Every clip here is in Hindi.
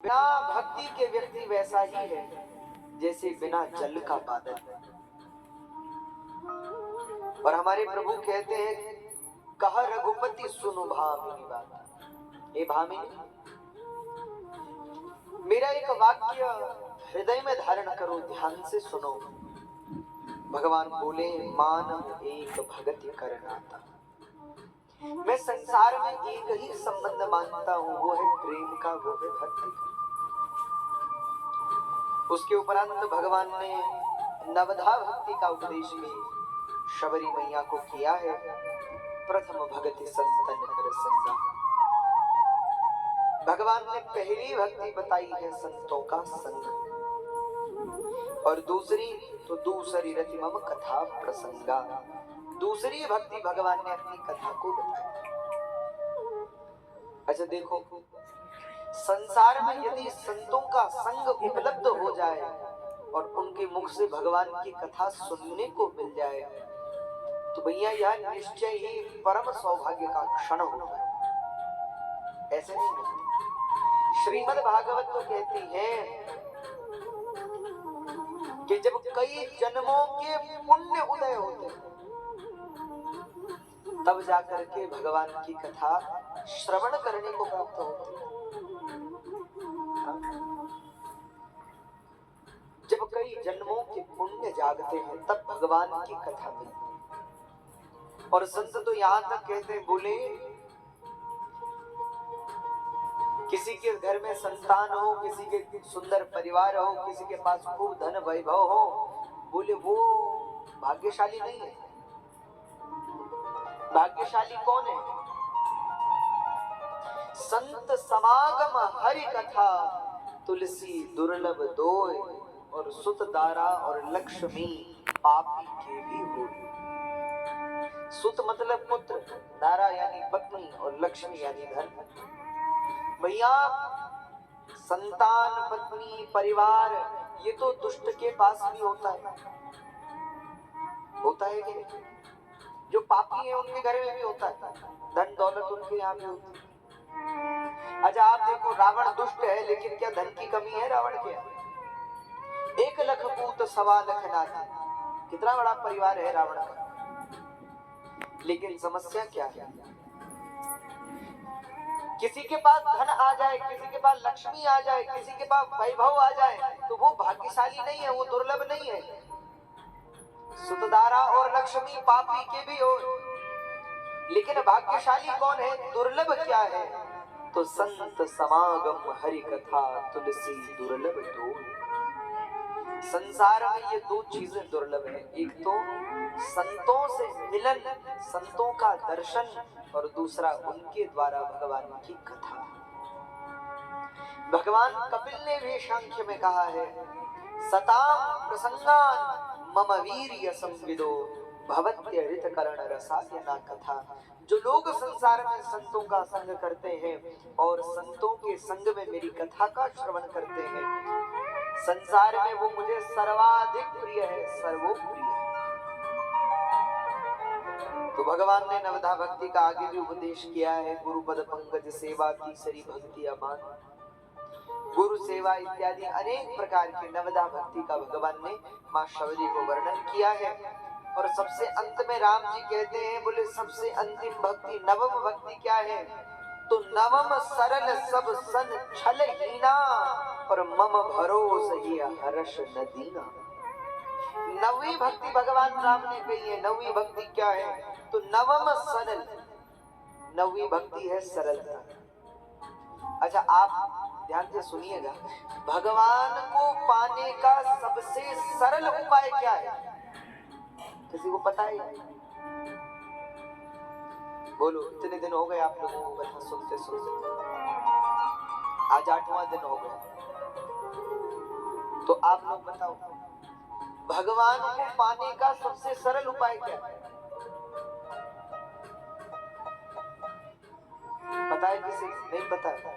बिना भक्ति के व्यक्ति वैसा ही है जैसे बिना जल का बादल। और हमारे प्रभु कहते हैं, कहा रघुपति सुनो भामिनी बात। हे भामिनी, मेरा एक वाक्य हृदय में धारण करो, ध्यान से सुनो। भगवान बोले, मानव एक भगति करनाता। मैं संसार में एक ही संबंध मानता हूं, वो है प्रेम का, वो है भक्ति का। उसके उपरांत भगवान ने नवधा भक्ति का उपदेश भी शबरी मैया को किया है। प्रथम भगति संतन कर संगा। भगवान ने पहली भक्ति बताई है संतों का संग, और दूसरी तो दूसरी रति मम कथा प्रसंगा। दूसरी भक्ति भगवान ने अपनी कथा को बताया। अच्छा देखो, संसार में यदि संतों का संग उपलब्ध हो जाए और उनके मुख से भगवान की कथा सुनने को मिल जाए, तो भैया यह निश्चय ही परम सौभाग्य का क्षण होता है। ऐसे नहीं मिलती। श्रीमद् भागवत तो कहती है कि जब कई जन्मों के पुण्य उदय होते हैं, तब जाकर के भगवान की कथा श्रवण करने को प्राप्त होती है। जब कई जन्मों के पुण्य जागते हैं, तब भगवान की कथा मिलती है। और संत तो यहां तक कहते हैं, बोले किसी के घर में संतान हो, किसी के सुंदर परिवार हो, किसी के पास खूब धन वैभव हो, बोले वो भाग्यशाली नहीं है। भाग्यशाली कौन है? संत समागम हरि कथा, तुलसी दुर्लभ दोय, और सुत दारा और लक्ष्मी पापी के भी हो। सुत मतलब पुत्र, दारा यानी पत्नी, और लक्ष्मी यानी धन। भैया संतान, पत्नी, परिवार, ये तो दुष्ट के पास भी होता है। होता है कि जो पापी है उनके घर में भी होता है, धन दौलत उनके यहाँ भी होती है। अच्छा आप देखो, रावण दुष्ट है, लेकिन क्या धन की कमी है रावण के यहाँ? 1 लख पूत 1.25 लाख नाती, कितना बड़ा परिवार है रावण का। लेकिन समस्या क्या है? किसी के पास धन आ जाए, किसी के पास लक्ष्मी आ जाए, किसी के पास वैभव आ जाए, तो वो भाग्यशाली नहीं है, वो दुर्लभ नहीं है। सुतदारा और लक्ष्मी पापी के भी हो, लेकिन भाग्यशाली कौन है? दुर्लभ क्या है? तो संत समागम हरि कथा, तुलसी दुर्लभ दो। संसार में ये 2 चीजें दुर्लभ है। एक तो संतों से मिलन, संतों का दर्शन, और दूसरा उनके द्वारा भगवान की कथा। भगवान कपिल ने भी सांख्य में कहा है, सताम प्रसंगान मम वीर्य संविदो भवत्य हृत कर्ण रसायना कथा। जो लोग संसार में संतों का संग करते हैं और संतों के संग में मेरी कथा का श्रवण करते हैं, संसार में वो मुझे सर्वाधिक प्रिय है, सर्वोप्रिय है। तो भगवान ने नवधा भक्ति का आगे भी उपदेश किया है। गुरुपद पंकज सेवा तीसरी भक्ति अमान, गुरु सेवा इत्यादि अनेक प्रकार की नवधा भक्ति का भगवान ने मां शबरी को वर्णन किया है। और सबसे अंत में राम जी कहते हैं, बोले सबसे अंतिम भक्ति नवम भक्ति क्या है? तो नवम सरल सब सन छल हीना, और मम भरोस ही हर्ष न दीना। नवी भक्ति भगवान राम ने कही है। नवी भक्ति क्या है? तो नवम सरल, नवी भक्ति है सरलता। अच्छा आप ध्यान से सुनिएगा, भगवान को पाने का सबसे सरल उपाय क्या है? किसी को पता है? बोलो, इतने दिन हो गए आप लोगों को कथा सुनते सुनते, आज 8वां दिन हो गया। तो आप लोग बताओ, भगवान को पाने का सबसे सरल उपाय क्या है? पता है किसी? नहीं पता है?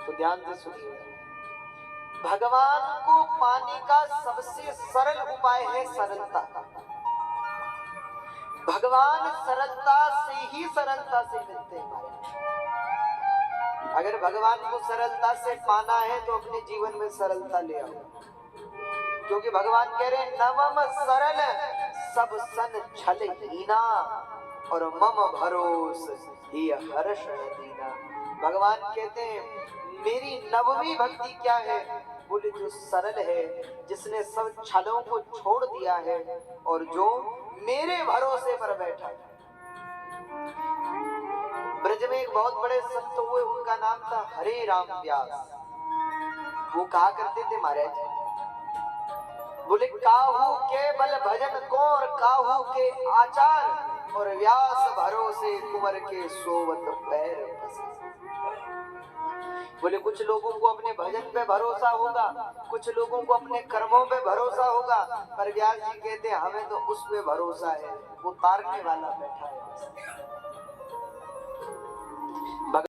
तो ध्यान से सुनिए, भगवान को पाने का सबसे सरल उपाय है सरलता। भगवान सरलता से ही सरलता से मिलते हैं। अगर भगवान को सरलता से पाना है तो अपने जीवन में सरलता ले आओ, क्योंकि भगवान कह रहे हैं नवम सरल सब सन छल हीना और मम भरोस ही हर्ष दीना। भगवान कहते हैं मेरी नवमी भक्ति क्या है, बोले जो सरल है, जिसने सब छलों को छोड़ दिया है और जो मेरे भरोसे पर बैठा है। ब्रज में एक बहुत बड़े संत हुए, उनका नाम था हरे राम व्यास। वो कहा करते थे महाराज, बोले काहू के बल भजन को और काहू के आचार और व्यास भरोसे कुंवर के सोवत पैर पसार। बोले कुछ लोगों को अपने भजन पे भरोसा होगा, कुछ लोगों को अपने कर्मों पे भरोसा होगा, पर व्यास जी कहते हमें तो उस पे भरोसा है, वो तारने वाला बैठा है।